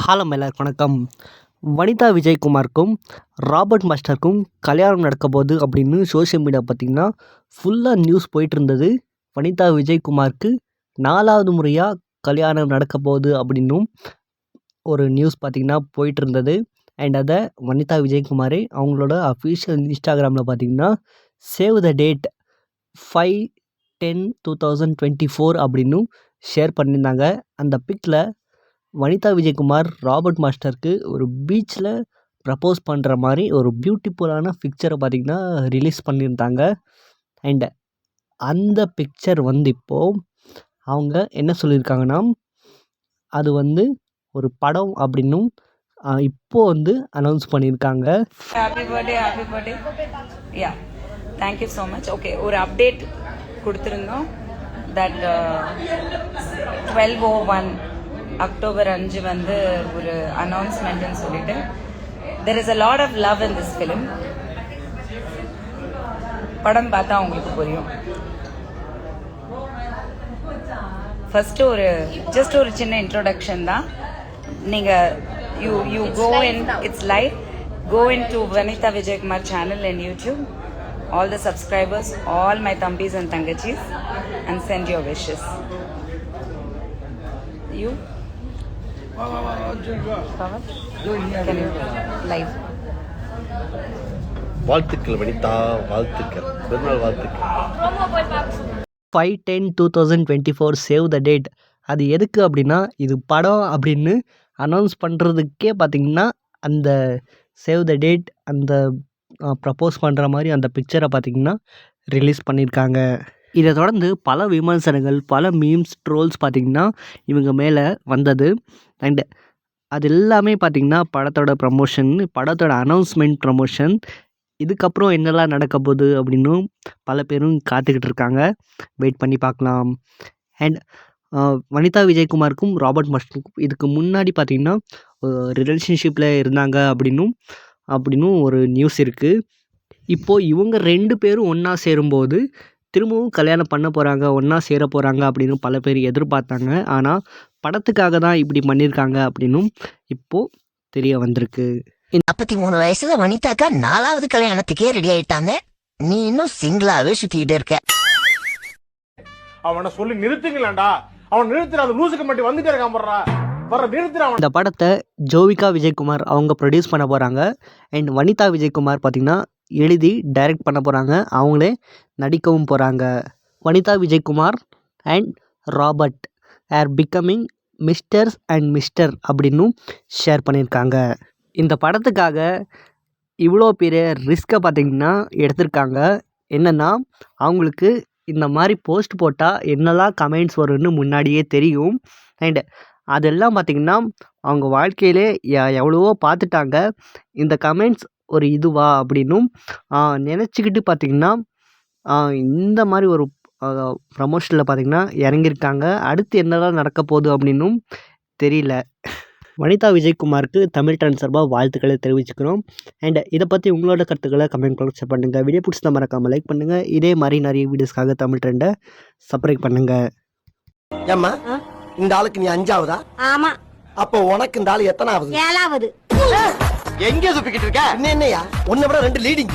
Hello எல்லாருக்கும் வணக்கம். Vanitha விஜயகுமாருக்கும் Robert மாஸ்டருக்கும் கல்யாணம் நடக்க போகுது அப்படின்னு சோஷியல் மீடியா பார்த்திங்கன்னா ஃபுல்லாக நியூஸ் போயிட்டு இருந்தது. வனிதா விஜயகுமாருக்கு 4வது முறையாக கல்யாணம் நடக்க போகுது அப்படின்னும் ஒரு நியூஸ் பார்த்திங்கன்னா போயிட்டு இருந்தது. அண்ட் அதை வனிதா விஜயகுமாரே அவங்களோட அஃபிஷியல் இன்ஸ்டாகிராமில் பார்த்திங்கன்னா சேவ் த டேட் 5/10/2024 அப்படின்னும் ஷேர் பண்ணியிருந்தாங்க. அந்த பிக்கில் வனிதா விஜயகுமார் ராபர்ட் மாஸ்டருக்கு ஒரு பீச்சில் ப்ரப்போஸ் பண்ணுற மாதிரி ஒரு பியூட்டிஃபுல்லான பிக்சரை பார்த்திங்கன்னா ரிலீஸ் பண்ணியிருந்தாங்க. அண்ட் அந்த பிக்சர் இப்போது அவங்க என்ன சொல்லியிருக்காங்கன்னா, அது ஒரு படம் அப்படின்னும் இப்போது அனௌன்ஸ் பண்ணியிருக்காங்க. Happy birthday. Yeah, thank you so much. Okay, ஒரு அப்டேட் கொடுத்துருந்தோம். தட் 12/01 அக்டோபர் 5 ஒரு அனௌன்ஸ்மெண்ட்னு சொல்லிட்டு, there is a lot of love in this film. படம் பார்த்தா உங்களுக்கு புரியும். ஃபர்ஸ்ட் ஜஸ்ட் ஒரு சின்ன இன்ட்ரோடக்ஷன் தான். நீங்க you go in, it's live, go into Vanitha Vijaykumar channel in YouTube, all the subscribers, all my thambis and thangachis, and send your wishes. You Pawan? Can you live? வாழ்த்துக்கள் வனிதா, வாழ்த்துக்கள், பெருநாள் வாழ்த்துக்கள். 5/10/2024 save the date. அது எதுக்கு அப்படின்னா, இது படம் அப்படின்னு அனௌன்ஸ் பண்ணுறதுக்கே பார்த்திங்கன்னா அந்த சேவ் த டேட், அந்த ப்ரப்போஸ் பண்ணுற மாதிரி அந்த பிக்சரை பார்த்திங்கன்னா ரிலீஸ் பண்ணியிருக்காங்க. இதை தொடர்ந்து பல விமர்சனங்கள், பல மீம்ஸ், ட்ரோல்ஸ் பார்த்திங்கன்னா இவங்க மேலே வந்தது. அண்டு அது எல்லாமே பார்த்திங்கன்னா படத்தோட ப்ரமோஷன், படத்தோட அனௌன்ஸ்மெண்ட் ப்ரமோஷன், இதுக்கப்புறம் என்னெல்லாம் நடக்க போகுது அப்படின்னும் பல பேரும் காத்துக்கிட்டு இருக்காங்க. வெயிட் பண்ணி பார்க்கலாம். அண்ட் வனிதா விஜயகுமாருக்கும் ராபர்ட் மாஸ்டருக்கும் இதுக்கு முன்னாடி பார்த்திங்கன்னா ரிலேஷன்ஷிப்பில் இருந்தாங்க அப்படின்னும் ஒரு நியூஸ் இருக்குது. இப்போது இவங்க 2 பேரும் ஒன்றா சேரும்போது திரும்பவும் கல்யாணம் பண்ண போகிறாங்க, ஒன்றா சேர போகிறாங்க அப்படின்னு பல பேர் எதிர்பார்த்தாங்க. ஆனால் படத்துக்காக தான் இப்படி பண்ணியிருக்காங்க அப்படின்னும் இப்போது தெரிய வந்திருக்கு. 43 வயசுல வனிதாக்கா 4வது கல்யாணத்துக்கே ரெடி ஆயிட்டாங்க. நீ இன்னும் சிங்கிளாவே சுத்திட்டு இருக்க. அவனை சொல்லி நிறுத்துங்களேன்டா. அவன் நிறுத்துற, அந்த லூசுக்கு மட்டும் வந்துட்டே இருக்கான் போடுறா. இந்த படத்தை ஜோவிகா விஜயகுமார் அவங்க ப்ரொடியூஸ் பண்ண போகிறாங்க. அண்ட் வனிதா விஜயகுமார் பார்த்திங்கன்னா எழுதி டைரக்ட் பண்ண போகிறாங்க. அவங்களே நடிக்கவும் போகிறாங்க. Vanitha Vijayakumar and Robert are becoming mister's and mister அப்படின்னும் ஷேர் பண்ணியிருக்காங்க. இந்த படத்துக்காக இவ்வளோ பெரிய ரிஸ்க்கை பார்த்திங்கன்னா எடுத்திருக்காங்க. என்னென்னா, அவங்களுக்கு இந்த மாதிரி போஸ்ட் போட்டால் என்னெல்லாம் கமெண்ட்ஸ் வரும்னு முன்னாடியே தெரியும். அண்ட் அதெல்லாம் பார்த்திங்கன்னா அவங்க வாழ்க்கையிலே எவ்வளவோ பார்த்துட்டாங்க. இந்த கமெண்ட்ஸ் ஒரு இதுவா அப்படின்னும் நினச்சிக்கிட்டு பார்த்திங்கன்னா இந்த மாதிரி ஒரு ப்ரமோஷனில் பார்த்திங்கன்னா இறங்கியிருக்காங்க. அடுத்து என்னெல்லாம் நடக்க போகுது அப்படின்னும் தெரியல. வனிதா விஜயகுமாருக்கு தமிழ் ட்ரெண்ட் சார்பாக வாழ்த்துக்களை தெரிவிச்சுக்கிறோம். அண்ட் இதை பற்றி உங்களோட கருத்துக்களை கமெண்ட் பாக்ஸில் பண்ணுங்கள். வீடியோ பிடிச்சா மறக்காமல் லைக் பண்ணுங்கள். இதே மாதிரி நிறைய வீடியோஸ்க்காக தமிழ் ட்ரெண்டை சப்ஸ்கிரைப் பண்ணுங்கள். ஏம்மா, இந்த ஆளுக்கு நீ 5ஆவதா? ஆமா. அப்போ உனக்கு இந்த ஆளு எத்தனாவது? 7ஆவது. எங்க சுப்பிக்கிட்டு இருக்க? என்னையா உன்னை விட 2 லீடிங்.